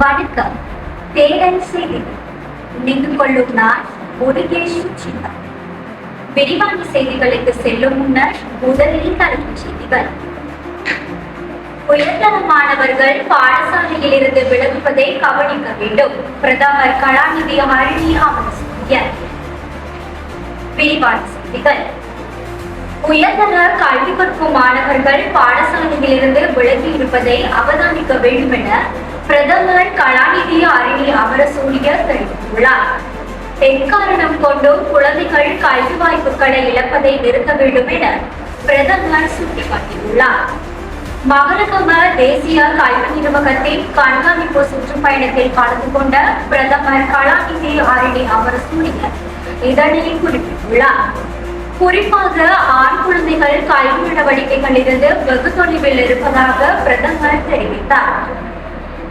வணக்கம். தேடல் செய்தி இணைந்து கொள்ளும் நான் முருகேஷ் சின்ன. விரிவான செய்திகளுக்கு செல்லும் முன்னர் முதலில் தலைப்புச் செய்திகள். உயர்தர மாணவர்கள் பாடசாலையில் இருந்து விலகுவதை கவனிக்க வேண்டும். பிரதமர் கலாநிதி ஹரிணி அமரசூரியன். விரிவான செய்திகள். உயர்தர கல்வி கற்கும் மாணவர்கள் பாடசாலையில் இருந்து விலகி இருப்பதை அவதானிக்க வேண்டும் என பிரதமர் கலாநிதி ஹரிணி அமரசூரியன் தெரிவித்துள்ளார். எக்காரணம் கொண்டும் குழந்தைகள் கல்வி வாய்ப்புகளை இழப்பதை நிறுத்த வேண்டும் என பிரதமர் சுட்டிக்காட்டியுள்ளார். மகரகம தேசிய கல்வி நிர்வாகத்தின் கண்காணிப்பு சுற்றுப்பயணத்தில் கலந்து கொண்ட பிரதமர் கலாநிதி ஹரிணி அமரசூரியன் இதனை குறிப்பிட்டுள்ளார். குறிப்பாக ஆண் குழந்தைகள் கல்வி நடவடிக்கைகளிலிருந்து வெகு தொலைவில் இருப்பதாக பிரதமர் தெரிவித்தார்.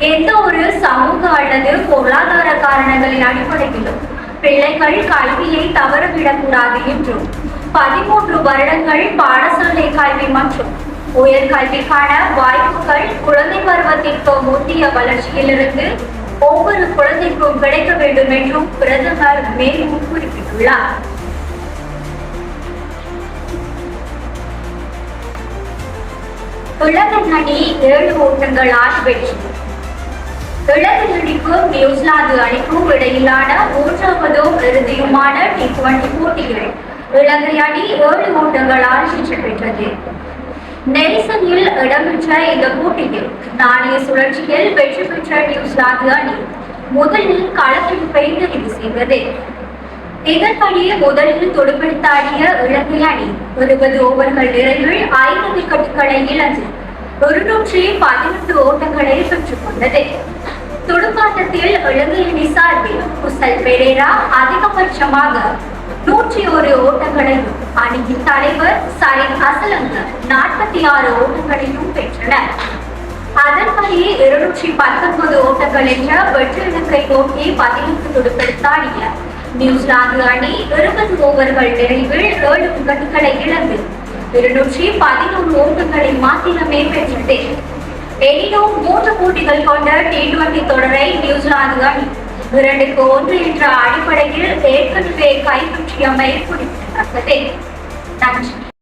எந்த ஒரு சமூக அல்லது பொருளாதார காரணங்களின் அடிப்படையிலும் பிள்ளைகள் கல்வியை தவறவிடக்கூடாது என்றும் 13 வருடங்கள் பாடசாலை கல்வி மற்றும் உயர்கல்விக்கான வாய்ப்புகள் குழந்தை பருவத்திற்கு முந்தைய வளர்ச்சியிலிருந்து ஒவ்வொரு குழந்தைக்கும் கிடைக்க வேண்டும் என்றும் பிரதமர் மேலும் குறிப்பிட்டுள்ளார். இலங்கை அணி 7 ஓட்டங்களால் வெற்றி. இலங்கை அணிக்கும் நியூசிலாந்து அணிக்கும் இடையிலான 3வது இறுதியுமான T20 போட்டிகள் இலங்கை அணி 7 ஓட்டங்களால் வெற்றி பெற்றது. நெல்சனில் இடம்பெற்ற இந்த போட்டியில் நாணய சுழற்சியில் வெற்றி பெற்ற நியூசிலாந்து அணி முதலில் களப்பிடிப்பை நிறைவு செய்தது. இதன்படி முதலில் துடுப்படுத்தாடிய இலங்கை அணி 20 ஓவர்கள் நிறைவில் 5 விக்கெட்டுகளை இழந்து 218 ஓட்டங்களை பெற்றுக் கொண்டது. துடுப்பாட்டத்தில் இலங்கை அணி சார்பில் குசல் பெரேரா அதிகபட்சமாக 101 ஓட்டங்களையும் அணியின் தலைவர் சரின் அசலங்க 46 ஓட்டங்களையும் பெற்றனர். அதன்படி 219 ஓட்டங்கள் என்ற வெற்றி இலக்கை நோக்கி 18 துடுப்படுத்தாடிய நியூசிலாந்து அணி 20 ஓவர்கள் நிறைவில் 7 விக்கெட்டுகளை இழந்து 211 ஓட்டங்களை மாத்திரமே பெற்றது. எனினும் 3 போட்டிகள் கொண்ட T20 தொடரை நியூசிலாந்து அணி 2-1 என்ற அடிப்படையில் ஏற்கனவே கைப்பற்றியமை குறிப்பிடத்தக்கது. நன்றி.